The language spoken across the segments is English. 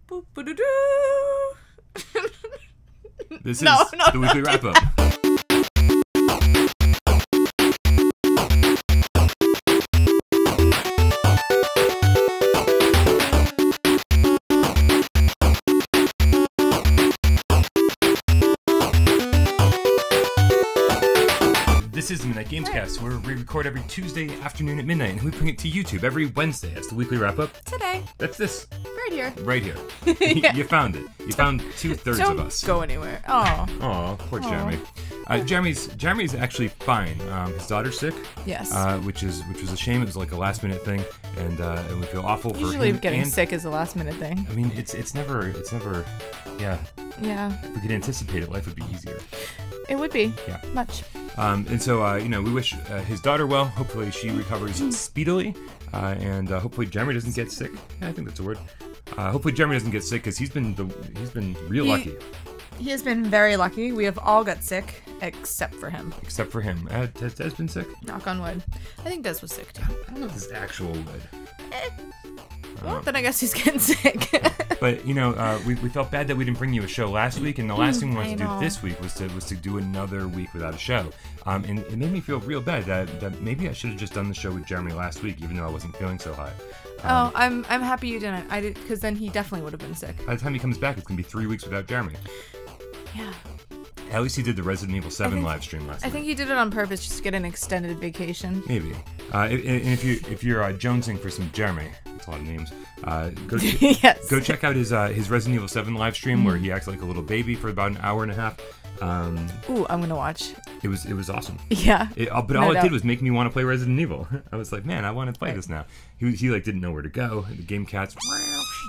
This is the weekly wrap-up. This is the Midnight Gamescast, where we record every Tuesday afternoon at midnight, and we bring it to YouTube every Wednesday. That's the weekly wrap-up. Today. That's this. Right here. Right here. Yeah. You found it. You found 2/3 of us. Don't go anywhere. Oh. Aw, poor Jeremy. Jeremy's actually fine. His daughter's sick. Yes. Which was a shame. It was like a last-minute thing, and we feel awful for him. Usually getting sick is a last-minute thing. I mean, it's never. Yeah. Yeah. If we could anticipate it, life would be easier. It would be. Yeah. Much. And so, we wish his daughter well. Hopefully she recovers speedily. And hopefully Jeremy doesn't get sick. Yeah, I think that's a word. Hopefully Jeremy doesn't get sick because he's been real lucky. He has been very lucky. We have all got sick except for him. Except for him. Has Des been sick? Knock on wood. I think Des was sick too. I don't know if this is actual wood. Well, then I guess he's getting sick. But we felt bad that we didn't bring you a show last week, and the last thing we wanted to do this week was to do another week without a show. And it made me feel real bad that maybe I should have just done the show with Jeremy last week, even though I wasn't feeling so high. I'm happy you didn't. I did, because then he definitely would have been sick. By the time he comes back, it's gonna be 3 weeks without Jeremy. Yeah. At least he did the Resident Evil 7 live stream last night. I think he did it on purpose just to get an extended vacation. Maybe. And if you're jonesing for some Jeremy, that's a lot of names. Yes. Go check out his Resident Evil 7 live stream where he acts like a little baby for about an hour and a half. Ooh, I'm gonna watch. It was awesome. Yeah. But all it did was make me want to play Resident Evil. I was like, man, I want to play this now. He like didn't know where to go. The game cats,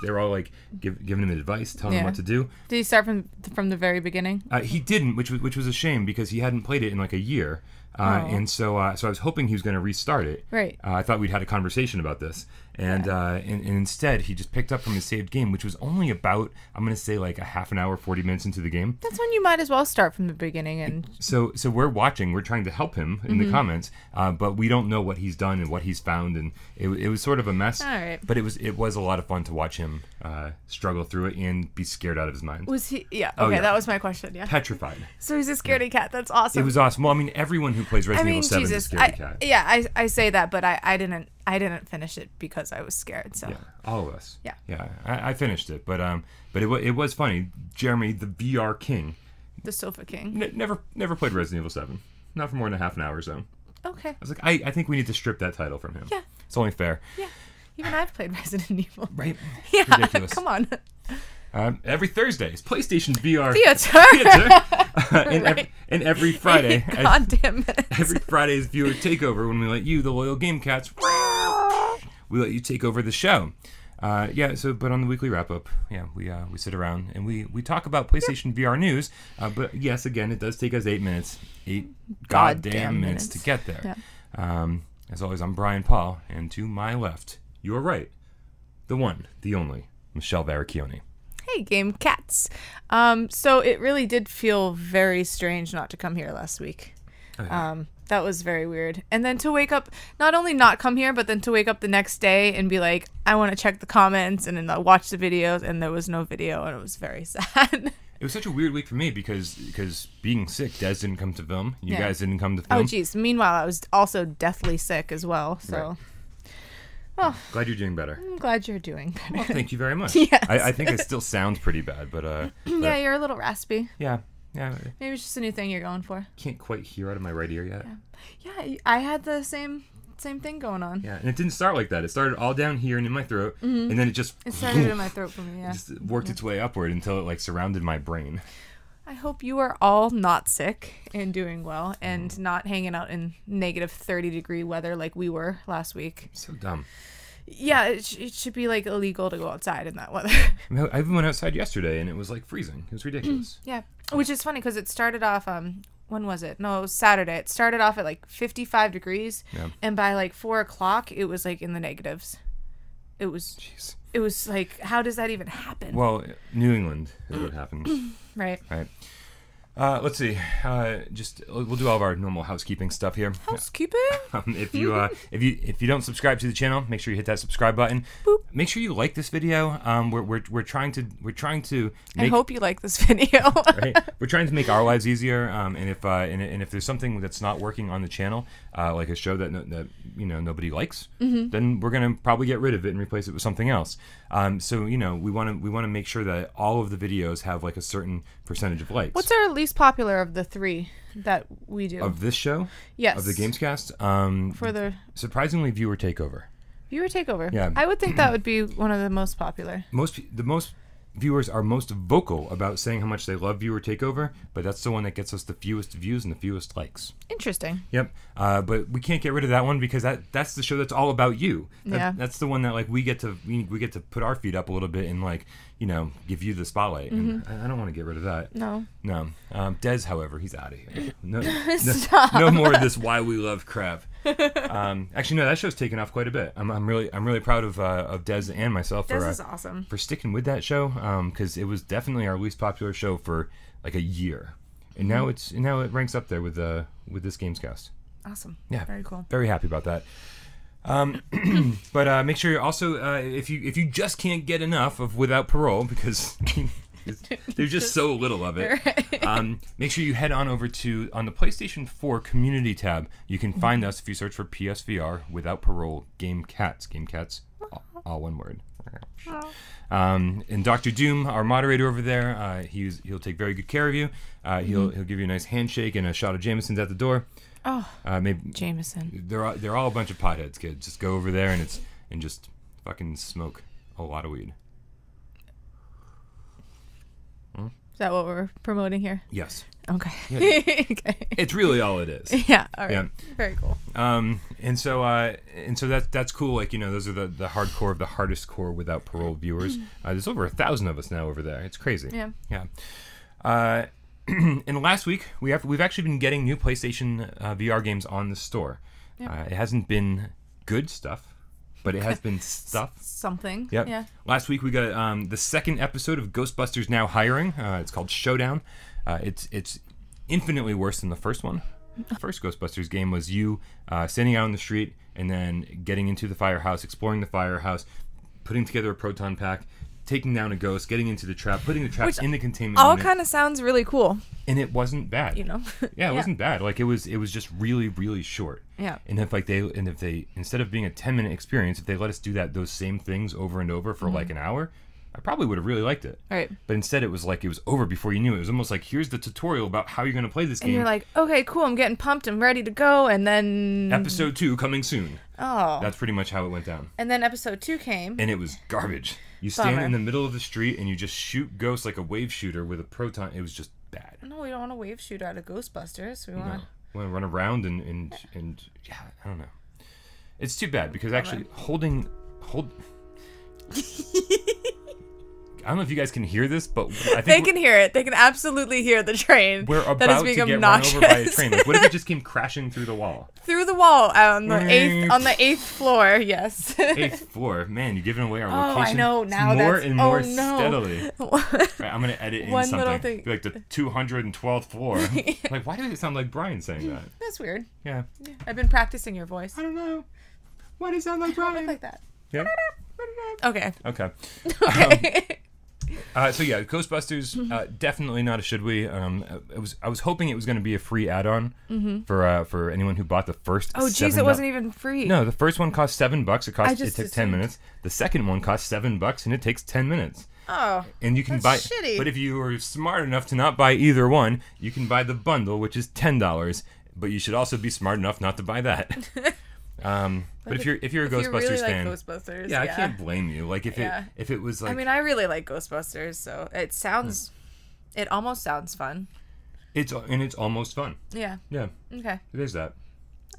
they were all like giving him advice, telling him what to do. Did he start from the very beginning? He didn't, which was a shame because he hadn't played it in like a year. And so I was hoping he was going to restart it. Right. I thought we'd had a conversation about this. And instead, he just picked up from his saved game, which was only about, I'm going to say, like a half an hour, 40 minutes into the game. That's when you might as well start from the beginning. And So we're watching. We're trying to help him in the comments, but we don't know what he's done and what he's found. And it was sort of a mess. All right. But it was a lot of fun to watch him struggle through it and be scared out of his mind. Was he? Yeah. Okay, that was my question. Yeah. Petrified. So he's a scaredy cat. That's awesome. It was awesome. Well, I mean, everyone who plays Resident Evil 7 is a scaredy cat. Yeah, I say that, but I didn't finish it because I was scared. So yeah, all of us. Yeah. Yeah, I finished it, but it was funny. Jeremy, the VR king, the sofa king, never played Resident Evil 7, not for more than a half an hour or so. Okay. I was like, I think we need to strip that title from him. Yeah, it's only fair. Yeah, even I've played Resident Evil. Right. Yeah. Ridiculous. Come on. Every Thursday is PlayStation VR Theater. and every Friday, goddamn minutes. Every Friday is viewer takeover when we let you, the loyal game cats, we let you take over the show. But on the weekly wrap up, we sit around and we talk about PlayStation VR news. But yes, again, it does take us 8 minutes, 8 goddamn minutes to get there. Yeah. As always, I'm Brian Paul, and to my left, you're right, the one, the only, Michelle Varicchione. Hey, Game Cats. So it really did feel very strange not to come here last week. Okay. That was very weird. And then to wake up, not only not come here, but then to wake up the next day and be like, I want to check the comments and then watch the videos, and there was no video, and it was very sad. It was such a weird week for me because being sick, Des didn't come to film. You guys didn't come to film. Oh, geez. Meanwhile, I was also deathly sick as well, so... Right. Oh, glad you're doing better. I'm glad you're doing better. Well, thank you very much. Yes. I think I still sound pretty bad, but yeah, you're a little raspy. Yeah. Maybe it's just a new thing you're going for. Can't quite hear out of my right ear yet. Yeah, I had the same thing going on. Yeah, and it didn't start like that. It started all down here and in my throat, and then it started in my throat for me. Yeah, just worked its way upward until it like surrounded my brain. I hope you are all not sick and doing well and not hanging out in negative 30-degree weather like we were last week. So dumb. Yeah, it should be like illegal to go outside in that weather. I even went outside yesterday and it was like freezing. It was ridiculous. Yeah, which is funny because it started off, when was it? No, it was Saturday. It started off at like 55 degrees, and by like 4 o'clock, it was like in the negatives. It was like, how does that even happen? Well, New England is what happens. Right. Let's see. Just we'll do all of our normal housekeeping stuff here. Housekeeping. If you don't subscribe to the channel, make sure you hit that subscribe button. Boop. Make sure you like this video. We're trying to I hope you like this video. right? We're trying to make our lives easier. And if there's something that's not working on the channel, like a show that nobody likes, then we're gonna probably get rid of it and replace it with something else. So we want to make sure that all of the videos have like a certain percentage of likes. What's our least popular of the three that we do? Of this show? Yes. Of the Gamescast? For the surprisingly, viewer takeover. viewer takeover. Yeah. I would think that would be one of the most popular. The most viewers are most vocal about saying how much they love viewer takeover, but that's the one that gets us the fewest views and the fewest likes. Interesting. Yep. But we can't get rid of that one because that's the show that's all about you. That's the one that like we get to put our feet up a little bit and like give you the spotlight. And I don't want to get rid of that. No. Des, however, he's out of here. No, Stop. no more of this why we love crap. Actually, no, that show's taken off quite a bit. I'm really proud of Des and myself Des is awesome for sticking with that show because it was definitely our least popular show for like a year, and now it ranks up there with this Gamescast. Awesome. Yeah, very cool. Very happy about that. But make sure you also if you just can't get enough of Without Parole because there's just so little of it. Right. Make sure you head on over on the PlayStation 4 Community tab. You can find us if you search for PSVR Without Parole Gamecats. Gamecats, all one word. And Dr. Doom, our moderator over there, he'll take very good care of you. He'll give you a nice handshake and a shot of Jameson's at the door. Oh, maybe Jameson. They're all a bunch of potheads, kids. Just go over there and just fucking smoke a lot of weed. Is that what we're promoting here? Yes. Okay. Yeah. Okay. It's really all it is. Yeah. All right. Yeah. Very cool. And so that's cool. Like those are the hardcore of the hardest core Without Parole viewers. There's over 1,000 of us now over there. It's crazy. Yeah. Yeah. And last week we've actually been getting new PlayStation VR games on the store. Yep. It hasn't been good stuff, but it has been stuff. Something. Yep. Yeah. Last week we got the second episode of Ghostbusters Now Hiring. It's called Showdown. It's infinitely worse than the first one. The first Ghostbusters game was you standing out on the street and then getting into the firehouse, exploring the firehouse, putting together a proton pack, taking down a ghost, getting into the trap, putting the trap in the containment all unit. kind of sounds really cool. And it wasn't bad. Yeah, it wasn't bad. Like it was just really, really short. Yeah. And if they instead of being a 10-minute experience, if they let us do those same things over and over for like an hour, I probably would have really liked it. Right. But instead it was like it was over before you knew it. It was almost like here's the tutorial about how you're going to play this game. And you're like, okay, cool, I'm getting pumped, I'm ready to go, and then Episode 2 coming soon. Oh. That's pretty much how it went down. And then episode 2 came. And it was garbage. You stand in the middle of the street and you just shoot ghosts like a wave shooter with a proton. It was just bad. No, we don't want a wave shooter out of Ghostbusters. We want to run around and yeah, I don't know. It's too bad because actually hold. I don't know if you guys can hear this, but I think they can hear it. They can absolutely hear the train. We're about that is being to get obnoxious. run over by a train. Like, what if it just came crashing through the wall? Through the wall on the eighth floor. Yes. 8th floor. Man, you're giving away our location. I know now. More and more steadily. Right, I'm gonna edit in one something. little thing. Be like the 212th floor. Like, why does it sound like Brian saying that? That's weird. Yeah. I've been practicing your voice. I don't know. Why does it sound like Brian? Like that. Yeah. Okay. Okay. So yeah, Ghostbusters, definitely not a should we. I was hoping it was going to be a free add-on for anyone who bought the first. Oh jeez, it wasn't even free. No, the first one cost $7. It took 10 minutes. The second one cost $7 and it takes 10 minutes. Oh. And you can that's buy. shitty. But if you are smart enough to not buy either one, you can buy the bundle, which is $10. But you should also be smart enough not to buy that. But if you're a Ghostbusters really fan, like Ghostbusters, yeah, I can't blame you. Like if it was like, I mean, I really like Ghostbusters, so it almost sounds fun. It's almost fun. Yeah. Yeah. Okay. It is that.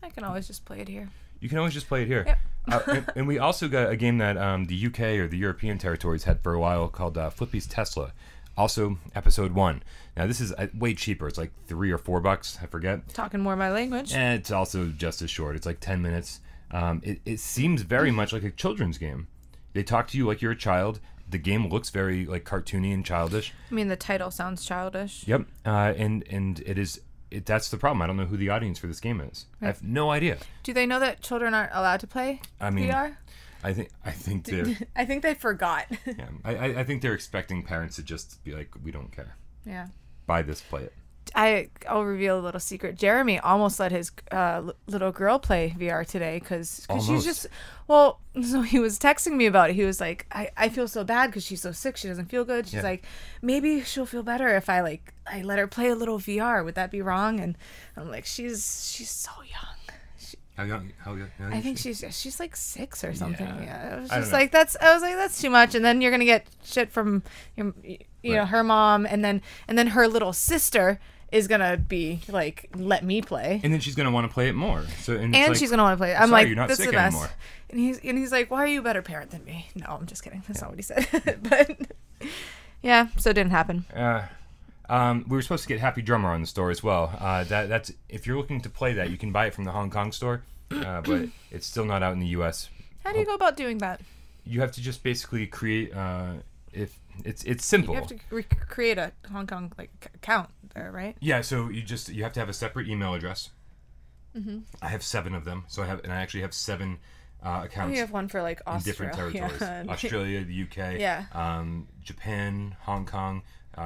I can always just play it here. You can always just play it here. Yep. And we also got a game that the UK or the European territories had for a while called Flippy's Tesla. Also, episode 1. Now, this is way cheaper. It's like $3 or $4, I forget. Talking more my language. And it's also just as short. It's like 10 minutes. It seems very much like a children's game. They talk to you like you're a child. the game looks very like cartoony and childish. I mean, the title sounds childish. Yep. And it is. That's the problem. I don't know who the audience for this game is. Right. I have no idea. Do they know that children aren't allowed to play VR? I think they're. I think they forgot. Yeah. I think they're expecting parents to just be like, we don't care. Yeah. Buy this, play it. I'll reveal a little secret. Jeremy almost let his little girl play VR today because she's just so he was texting me about it. He was like, I feel so bad because she's so sick. She doesn't feel good. She's like, maybe she'll feel better if I let her play a little VR. Would that be wrong? And I'm like, she's so young. How young I think she's like 6 or something. Yeah. It was just like that's too much. And then you're gonna get shit from you know her mom, and then her little sister is gonna be like, let me play, and then she's gonna want to play it more. So and she's gonna want to play it. I'm sorry, like, you're not that's sick the best. anymore. And he's like, why are you a better parent than me? No, I'm just kidding. That's not what he said. But yeah, so it didn't happen. We were supposed to get Happy Drummer on the store as well. That's if you're looking to play that, you can buy it from the Hong Kong store, but it's still not out in the U.S. How do you go about doing that? You have to just basically create. If it's simple. You have to create a Hong Kong account there, right? Yeah. So you have to have a separate email address. Mm-hmm. I have 7 of them, so I actually have 7 accounts. You have one for like Australia, in different territories: Australia, the UK, Japan, Hong Kong.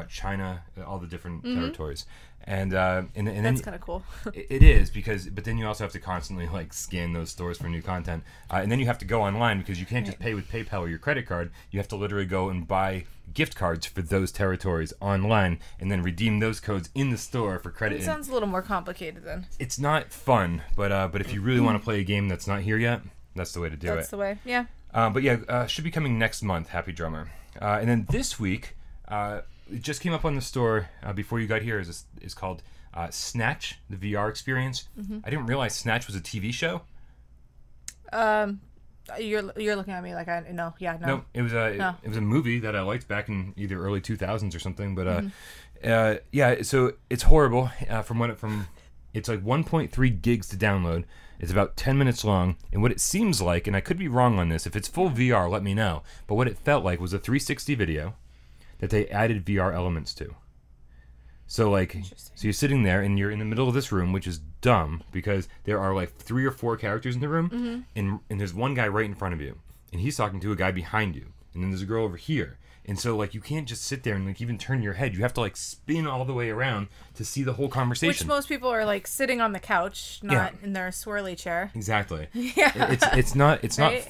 China, all the different territories, and then that's kind of cool. It is but then you also have to constantly like scan those stores for new content, and then you have to go online because you can't just pay with PayPal or your credit card. You have to literally go and buy gift cards for those territories online, and then redeem those codes in the store for credit. It sounds a little more complicated then. It's not fun, but if you really want to play a game that's not here yet, that's the way to do it. That's the way, yeah. But yeah, should be coming next month. Happy Drummer, and then this week. It just came up on the store before you got here. Is called Snatch, the VR experience. Mm-hmm. I didn't realize Snatch was a TV show. You're looking at me like I know. Yeah, no. No, it was a movie that I liked back in either early 2000s or something. But yeah, so it's horrible. It's like 1.3 gigs to download. It's about 10 minutes long, and what it seems like, and I could be wrong on this. If it's full VR, let me know. But what it felt like was a 360 video that they added VR elements to. So you're sitting there and you're in the middle of this room, which is dumb because there are like 3 or 4 characters in the room, and there's one guy right in front of you, and he's talking to a guy behind you, and then there's a girl over here. And so you can't just sit there and even turn your head. You have to spin all the way around to see the whole conversation. Which most people are sitting on the couch, not in their swirly chair. Exactly. Yeah. It's not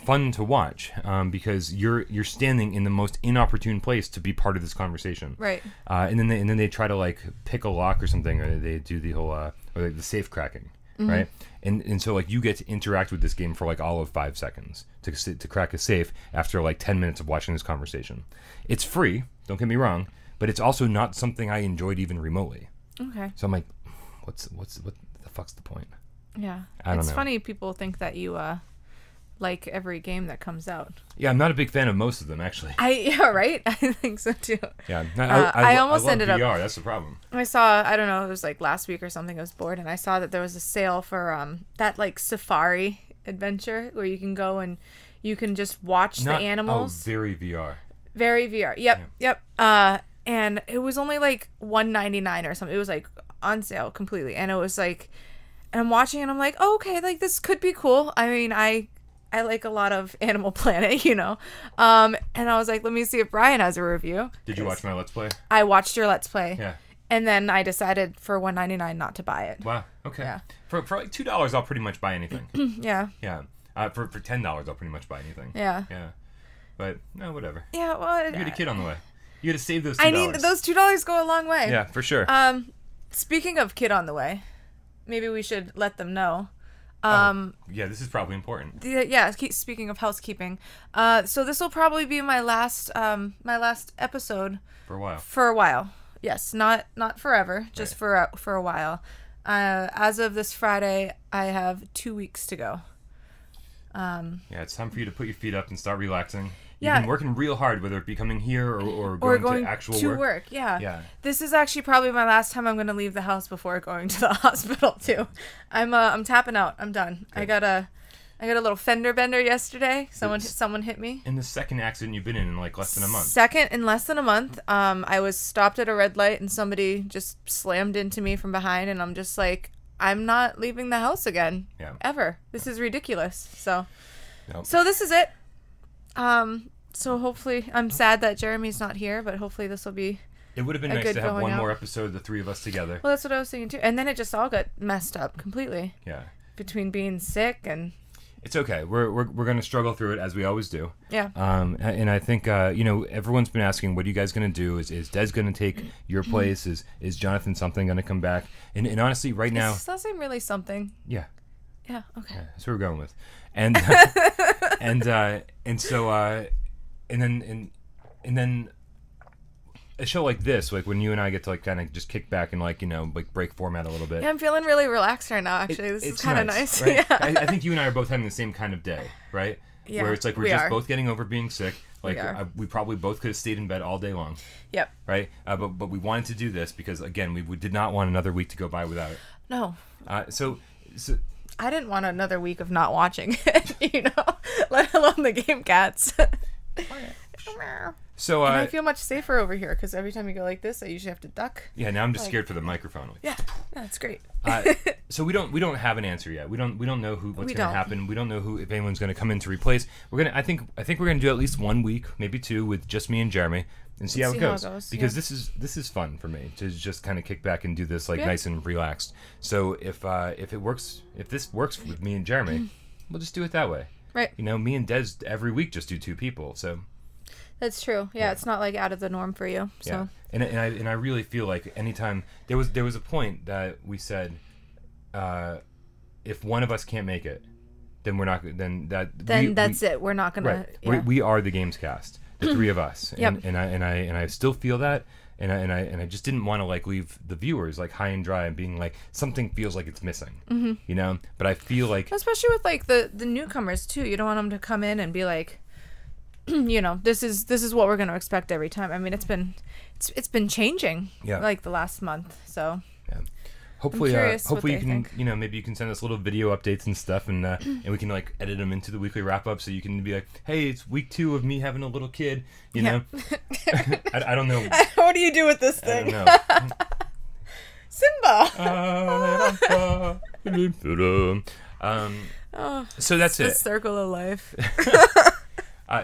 fun to watch because you're standing in the most inopportune place to be part of this conversation. Right. And then they try to pick a lock or something, or they do the whole or the safe cracking. Mm-hmm. Right, and so you get to interact with this game for all of 5 seconds to crack a safe after 10 minutes of watching this conversation. It's free, don't get me wrong, but it's also not something I enjoyed even remotely. Okay. So I'm like, what the fuck's the point? Yeah, I don't know. It's funny people think that you like every game that comes out. Yeah, I'm not a big fan of most of them actually. Yeah, right. I think so too. Yeah, I almost ended VR, up. That's the problem. I saw, I don't know, it was last week or something. I was bored and I saw that there was a sale for that safari adventure where you can go and you can just watch the animals. Oh, very VR. Very VR. Yep. And it was only $199 or something. It was on sale completely, and it was and I'm watching and I'm like, oh, okay, this could be cool. I mean, I like a lot of Animal Planet, and I was like, let me see if Brian has a review. Did you watch my Let's Play? I watched your Let's Play. Yeah. And then I decided for $199 not to buy it. Wow. Okay. Yeah. For $2, I'll pretty much buy anything. Yeah. Yeah. For $10, I'll pretty much buy anything. Yeah. Yeah. But no, whatever. Yeah. Well, you had a kid on the way. You had to save those $2. I need those $2 go a long way. Yeah, for sure. Speaking of kid on the way, maybe we should let them know. Yeah, this is probably important. Speaking of housekeeping, so this will probably be my last episode for a while. For a while, yes, not forever, just right. for a while. As of this Friday, I have 2 weeks to go. Yeah, it's time for you to put your feet up and start relaxing. You've Yeah. been working real hard, whether it be coming here or going to actual work. Yeah. Yeah. This is actually probably my last time I'm going to leave the house before going to the hospital too. I'm tapping out. I'm done. Good. I gotta I got a little fender bender yesterday. Someone hit me. And the second accident you've been in like less than a month. Second in less than a month. I was stopped at a red light and somebody just slammed into me from behind, and I'm just like, I'm not leaving the house again. Yeah. Ever. This is ridiculous. So, Nope. so this is it. So hopefully, I'm sad that Jeremy's not here, but hopefully this will be. It would have been nice to have one more episode of the three of us together. Well, that's what I was thinking too. And then it just all got messed up completely. Yeah. Between being sick and. It's okay. We're going to struggle through it as we always do. Yeah. And I think everyone's been asking, what are you guys going to do? Is Des going to take your place? Is Jonathan something going to come back? And honestly, right now, Does that seem really something? Yeah. Yeah. Okay. Yeah, that's what we're going with. And then a show like this, like when you and I get to like kind of just kick back and like break format a little bit. Yeah, I'm feeling really relaxed right now. Actually, this is kind of nice. Right? Yeah. I think you and I are both having the same kind of day, right? Yeah, where it's like we're just both getting over being sick. Like we probably both could have stayed in bed all day long. Yep. Right. But we wanted to do this because again we did not want another week to go by without it. No. So I didn't want another week of not watching it, let alone the Game Cats. So and I feel much safer over here because every time you go like this, I usually have to duck. Yeah, now I'm just scared for the microphone. Yeah, that's great. So we don't have an answer yet. We don't know what's going to happen. We don't know if anyone's going to come in to replace. I think we're going to do at least 1 week, maybe 2, with just me and Jeremy, and see how it goes. Because this is fun for me to just kind of kick back and do this nice and relaxed. So if this works with me and Jeremy, we'll just do it that way. Right. Me and Des every week just do 2 people. So. That's true. Yeah, it's not like out of the norm for you. So. Yeah, and I really feel like anytime there was a point that we said, if one of us can't make it, then we're not. Then that's it. We're not gonna. Right. Yeah. We are the Gamescast, the 3 of us. Yep. And I still feel that. And I just didn't want to leave the viewers high and dry and being like something feels like it's missing. Mm-hmm. But I feel like especially with the newcomers too. You don't want them to come in and be like. This is what we're going to expect every time. I mean, it's been changing the last month. So yeah. Hopefully you can think. Maybe you can send us little video updates and stuff, and we can edit them into the weekly wrap up, so you can be like, hey, it's week 2 of me having a little kid. I don't know. What do you do with this thing? I don't know. Simba. So that's it. The circle of life.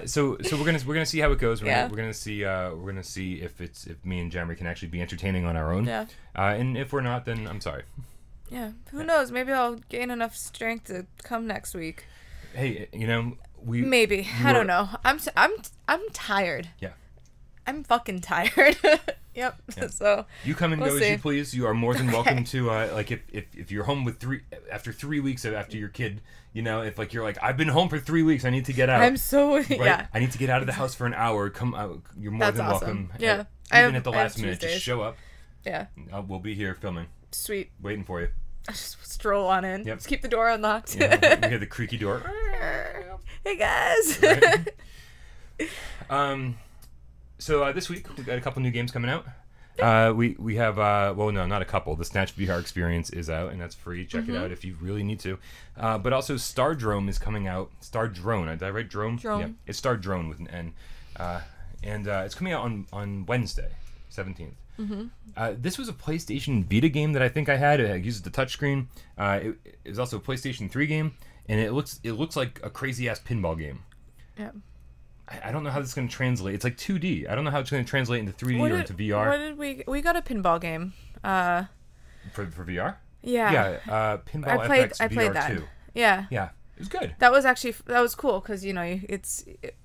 So we're gonna see how it goes. We're gonna see if me and Jeremy can actually be entertaining on our own. Yeah. And if we're not, then I'm sorry. Yeah. Who knows? Maybe I'll gain enough strength to come next week. Hey, maybe I don't know. I'm tired. Yeah. I'm fucking tired. Yep. Yeah. So you come and go as you please. You are more than welcome to if you're home with after 3 weeks after your kid. If you're I've been home for 3 weeks, I need to get out. I'm so right? Yeah. I need to get out of the house for an hour. Come out. You're more than welcome. Yeah. Even at the last minute, just show up. Yeah. We'll be here filming. Sweet. Waiting for you. I'll just stroll on in. Yep. Just keep the door unlocked. We hear the creaky door. Hey guys. Right. So this week we've got a couple new games coming out. We have no, not a couple. The Snatch VR experience is out, and that's free. Check it out if you really need to. But also Star Drone is coming out. Star Drone. Did I write drone? Drone. Yeah, it's Star Drone with an N. And it's coming out on Wednesday, 17th. Mm-hmm. This was a PlayStation Vita game that I think I had. It uses the touchscreen. It was also a PlayStation 3 game, and it looks like a crazy ass pinball game. Yeah. I don't know how this is going to translate. It's 2D. I don't know how it's going to translate into 3D or into VR. What did we got a pinball game? For VR? Yeah. Yeah. Pinball FX VR played that. 2. Yeah. Yeah. It was good. That was cool because it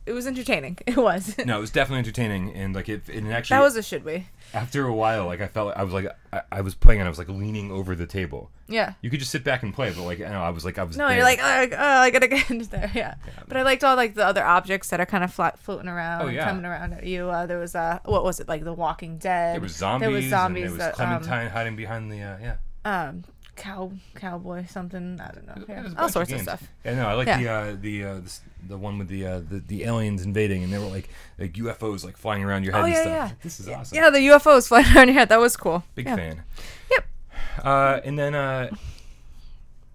was entertaining. It was. No, it was definitely entertaining, and it actually. That was a should be. After a while, I felt I was playing and I was leaning over the table. Yeah. You could just sit back and play, but I was. No, there. you're I gotta get into there. Yeah. But I liked all the other objects that are kind of floating around and coming around at you. There was what was it The Walking Dead? There was zombies. There was zombies. And there was Clementine hiding behind the cowboy something. I don't know. Yeah. All sorts of stuff. Yeah, no, I like the one with the aliens invading, and they were like UFOs flying around your head and stuff. Yeah. This is awesome. Yeah, the UFOs flying around your head. That was cool. Big fan. Yep. And then I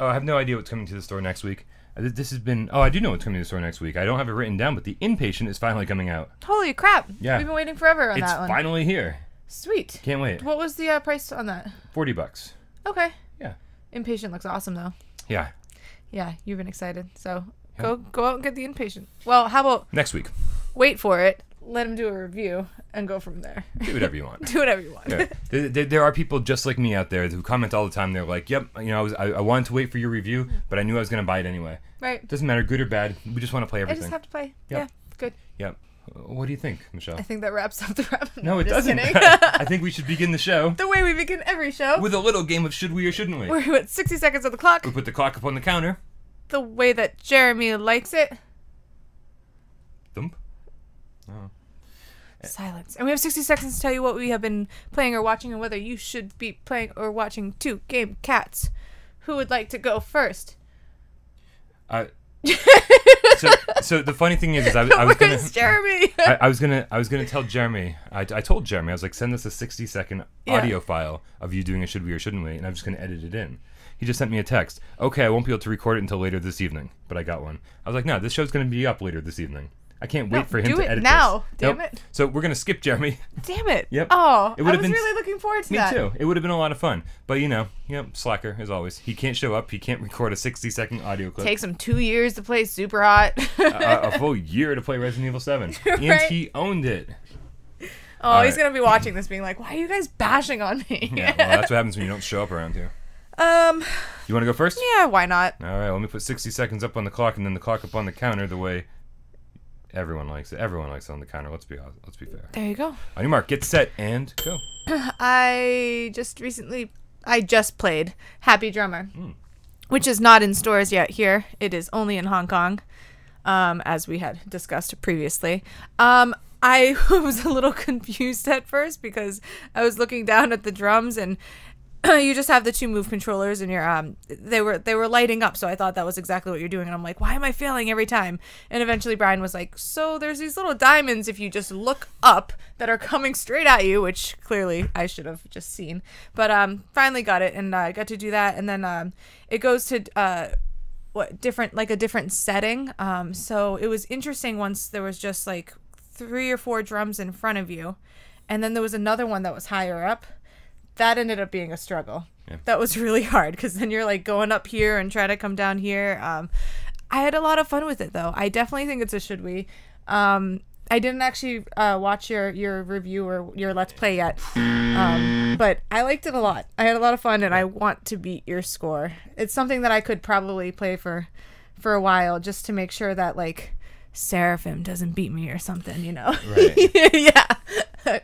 have no idea what's coming to the store next week. This has been... Oh, I do know what's coming to the store next week. I don't have it written down, but The Inpatient is finally coming out. Holy crap. Yeah. We've been waiting forever on that one. It's finally here. Sweet. Can't wait. What was the price on that? $40. Okay. Yeah. Inpatient looks awesome, though. Yeah. Yeah, you've been excited. So go out and get the Inpatient. Well, how about... Next week. Wait for it. Let him do a review and go from there. Do whatever you want. Do whatever you want. Yeah. There are people just like me out there who comment all the time. They're like, yep, I wanted to wait for your review, but I knew I was going to buy it anyway. Right. Doesn't matter, good or bad. We just want to play everything. I just have to play. Yep. Yeah, good. Yep. What do you think, Michelle? I think that wraps up the wrap. No, it doesn't. Kidding. I think we should begin the show. The way we begin every show. With a little game of should we or shouldn't we? We're at 60 seconds on the clock. We put the clock up on the counter. The way that Jeremy likes it. Thump. Oh. Silence. And we have 60 seconds to tell you what we have been playing or watching and whether you should be playing or watching two game cats. Who would like to go first? So the funny thing is I was gonna... Where's Jeremy? I was gonna tell Jeremy. I told Jeremy, I was like, send us a 60-second audio file of you doing a should we or shouldn't we, and I'm just gonna edit it in. He just sent me a text. Okay, I won't be able to record it until later this evening, but I got one. I was like, no, this show's gonna be up later this evening. I can't wait for him to edit now. this. Damn nope. it. So we're gonna skip Jeremy. Damn it. Yep. Oh, I was really looking forward to that. Me too. It would have been a lot of fun. But slacker as always. He can't show up. He can't record a 60-second audio clip. Takes him 2 years to play Super Hot. A full year to play Resident Evil 7. And Right? he owned it. Oh, he's gonna be watching this being like, why are you guys bashing on me? Yeah, well, that's what happens when you don't show up around here. You want to go first? Yeah, why not? All right, let me put 60 seconds up on the clock and then the clock up on the counter the way everyone likes it. Everyone likes it on the counter. Let's be fair. There you go. On your mark, get set, and go. I just played Happy Drummer, which is not in stores yet here. It is only in Hong Kong, as we had discussed previously. I was a little confused at first because I was looking down at the drums and you just have the two move controllers and you're they were lighting up, so I thought that was exactly what you're doing, and I'm like, why am I failing every time? And eventually Brian was like, so there's these little diamonds if you just look up that are coming straight at you, which clearly I should have just seen, but finally got it, and I got to do that, and then it goes to a different setting, so it was interesting. Once there was just like 3 or 4 drums in front of you, and then there was another one that was higher up. That ended up being a struggle. Yeah. That was really hard because then you're like going up here and trying to come down here. I had a lot of fun with it though. I definitely think it's a should we. I didn't actually watch your review or your let's play yet, but I liked it a lot. I had a lot of fun, and I want to beat your score. It's something that I could probably play for a while just to make sure that like Seraphim doesn't beat me or something, Right. Yeah.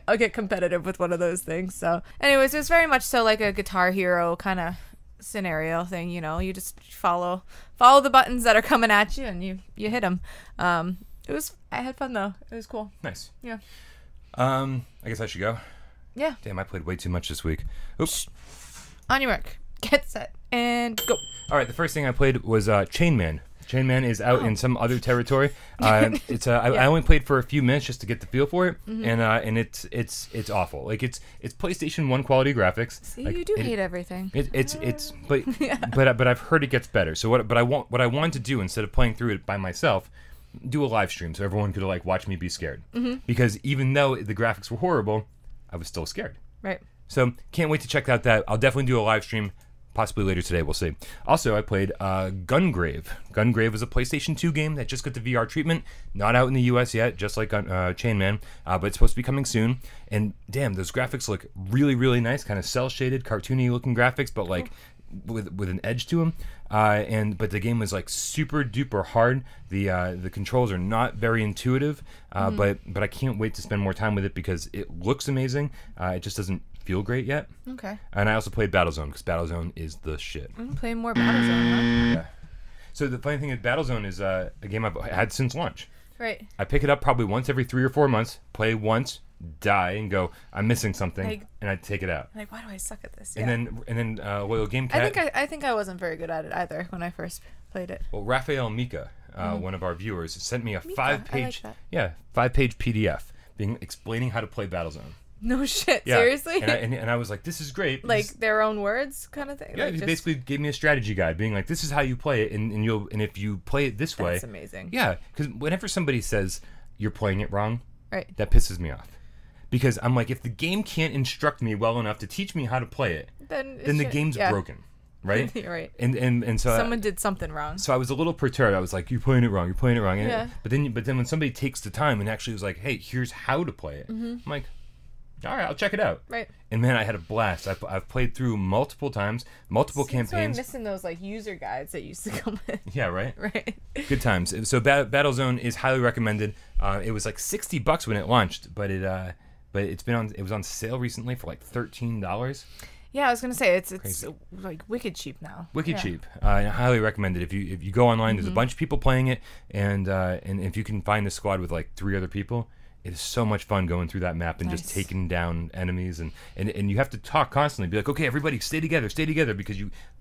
I'll get competitive with one of those things. So anyways, it was very much so like a Guitar Hero kind of scenario thing, you just follow the buttons that are coming at you and you hit them. I had fun though. It was cool. Nice. Yeah. I guess I should go. Yeah. Damn, I played way too much this week. Oops. On your mark, get set, and go. All right, the first thing I played was Chain Man. Chain Man is out in some other territory. It's I only played for a few minutes just to get the feel for it, and it's awful. Like it's PlayStation 1 quality graphics. See, like, you do hate everything. But I've heard it gets better. So what I wanted to do instead of playing through it by myself, do a live stream so everyone could like watch me be scared. Because even though the graphics were horrible, I was still scared. Right. So can't wait to check out that. I'll definitely do a live stream. Possibly later today, we'll see. Also, I played Gungrave. Gungrave is a PlayStation 2 game that just got the VR treatment. Not out in the US yet, just like Chain Man, but it's supposed to be coming soon. And damn, those graphics look really, really nice. Kind of cel-shaded, cartoony looking graphics, but like with an edge to them. But the game was like super duper hard. The controls are not very intuitive, but I can't wait to spend more time with it because it looks amazing. It just doesn't feel great yet. Okay. And I also played Battlezone because Battlezone is the shit. Playing more Battlezone, huh? Yeah. So the funny thing is Battlezone is a game I've had since launch. Right. I pick it up probably once every 3 or 4 months, play once, die, and go, I'm missing something, and I take it out. Like, why do I suck at this? Yeah. And then Loyal Game Cat. I think I wasn't very good at it either when I first played it. Well, Raphael Mika, one of our viewers, sent me a Mika, 5-page PDF explaining how to play Battlezone. No shit. Yeah. Seriously? And I was like, this is great. Like their own words kind of thing? Yeah, like he basically gave me a strategy guide, being like, this is how you play it, and if you play it this way. That's amazing. Yeah, because whenever somebody says you're playing it wrong, right, that pisses me off. Because I'm like, if the game can't instruct me well enough to teach me how to play it, then the game's broken. Right? You're right. And so someone did something wrong. So I was a little perturbed. I was like, "You're playing it wrong. You're playing it wrong." Yeah. But then when somebody takes the time and actually was like, "Hey, here's how to play it," I'm like, "All right, I'll check it out." Right. And man, I had a blast. I've played through multiple times, multiple campaigns. I'm missing those like user guides that used to come with. Yeah. Right. Right. Good times. So Battlezone is highly recommended. It was like $60 when it launched, but it was on sale recently for like $13. Yeah, I was gonna say it's like wicked cheap now. Wicked cheap. I highly recommend it. If you go online, there's a bunch of people playing it, and if you can find a squad with like 3 other people, it is so much fun going through that map and just taking down enemies, and you have to talk constantly. Be like, okay, everybody, stay together, because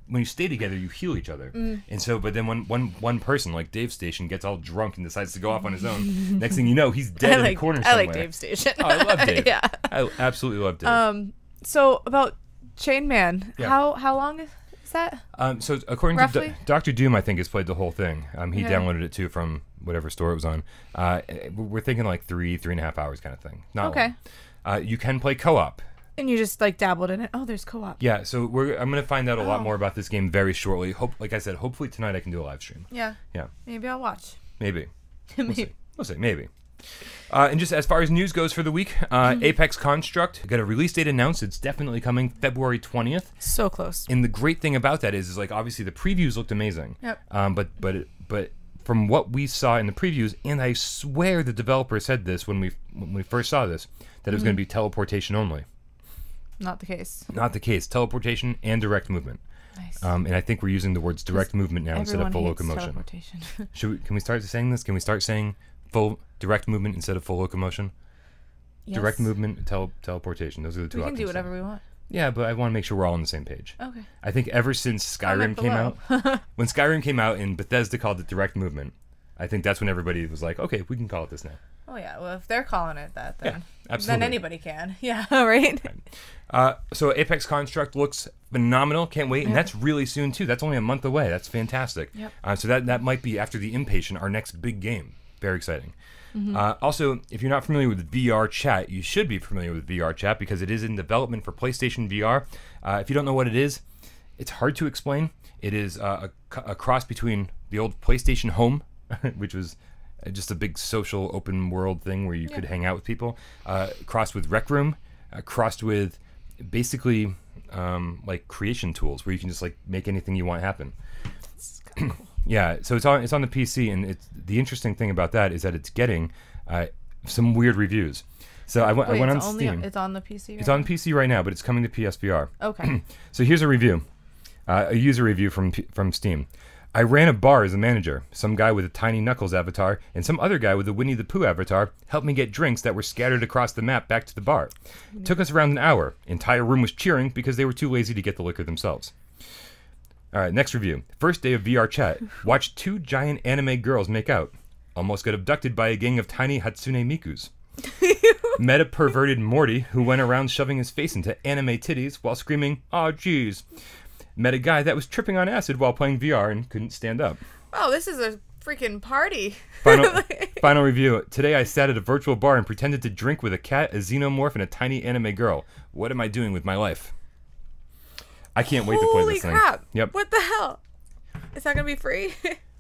when you stay together, you heal each other. And so, but then one person like Dave Station gets all drunk and decides to go off on his own. Next thing you know, he's dead in a corner somewhere. I like Dave Station. Oh, I love Dave. Yeah, I absolutely love Dave. So about Chain Man, Yeah. how long is that? So according Roughly? to Dr. Doom, I think has played the whole thing. He downloaded it too from whatever store it was on. We're thinking like 3.5 hours kind of thing. Not long. You can play co-op. And you just like dabbled in it. Oh, there's co-op. Yeah, so I'm gonna find out a lot more about this game very shortly. Like I said, hopefully tonight I can do a live stream. Yeah. Yeah. Maybe I'll watch. Maybe. We'll see. Maybe. And just as far as news goes for the week, Apex Construct got a release date announced. It's definitely coming February 20th. So close. And the great thing about that is like obviously the previews looked amazing. Yep. But from what we saw in the previews, and I swear the developer said this when we first saw this, that it was going to be teleportation only. Not the case. Not the case. Teleportation and direct movement. Nice. And I think we're using the words direct movement now instead of full Everyone hates locomotion. teleportation. Can we start saying this? Can we start saying full direct movement instead of full locomotion? Yes. Direct movement, teleportation. Those are the two We options. can do whatever we want. Yeah, but I want to make sure we're all on the same page. Okay. I think ever since Skyrim came out, when Skyrim came out and Bethesda called it direct movement, I think that's when everybody was like, okay, we can call it this now. Oh yeah, well if they're calling it that, then absolutely. then anybody can. Yeah, right. So Apex Construct looks phenomenal. Can't wait, and that's really soon too. That's only a month away. That's fantastic. Yep. So that might be after the Impatient, our next big game. Very exciting. Also, if you're not familiar with VRChat, you should be familiar with VRChat because it is in development for PlayStation VR. If you don't know what it is, it's hard to explain. It is a cross between the old PlayStation Home, which was just a big social open world thing where you could hang out with people, crossed with Rec Room, crossed with basically like creation tools where you can just like make anything you want happen. It's kind of cool. Yeah, so it's on the PC, and the interesting thing about that is that it's getting some weird reviews. So I went on Steam. It's on the PC. Right It's on PC right now, but it's coming to PSVR. Okay. So here's a review, a user review from Steam. I ran a bar as a manager. Some guy with a Tiny Knuckles avatar and some other guy with a Winnie the Pooh avatar helped me get drinks that were scattered across the map back to the bar. Took us around an hour. Entire room was cheering because they were too lazy to get the liquor themselves. All right, next review. First day of VR chat. Watched 2 giant anime girls make out. Almost got abducted by a gang of tiny Hatsune Mikus. Met a perverted Morty who went around shoving his face into anime titties while screaming, "Aw, geez." Met a guy that was tripping on acid while playing VR and couldn't stand up. Oh, this is a freaking party. Final review. Today I sat at a virtual bar and pretended to drink with a cat, a xenomorph, and a tiny anime girl. What am I doing with my life? I can't wait to play this thing. Holy crap. Yep. What the hell? Is that going to be free?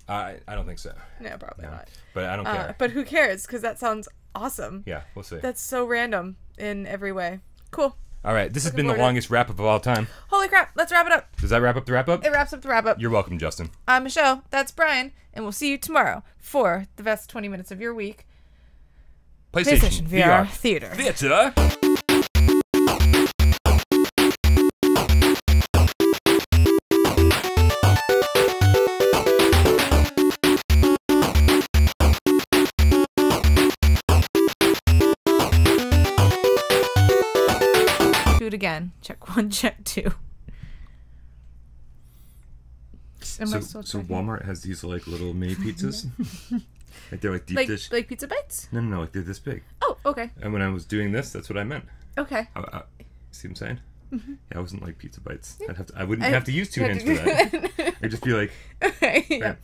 I don't think so. No, probably not. But I don't care. But who cares? Because that sounds awesome. Yeah, we'll see. That's so random in every way. Cool. All right, this has been the longest wrap-up of all time. Holy crap. Let's wrap it up. Does that wrap up the wrap-up? It wraps up the wrap-up. You're welcome, Justin. I'm Michelle. That's Brian. And we'll see you tomorrow for the best 20 minutes of your week. PlayStation VR Theater. Theater. Do it again. Check 1, check 2. So Walmart has these like little mini pizzas. Like they're like deep dish. Like pizza bites? No, like they're this big. Oh, okay. And when I was doing this, that's what I meant. Okay. See what I'm saying? Mm-hmm. Yeah, I wasn't like pizza bites. I wouldn't have to use two hands for that. I'd just be like, Okay. Yeah.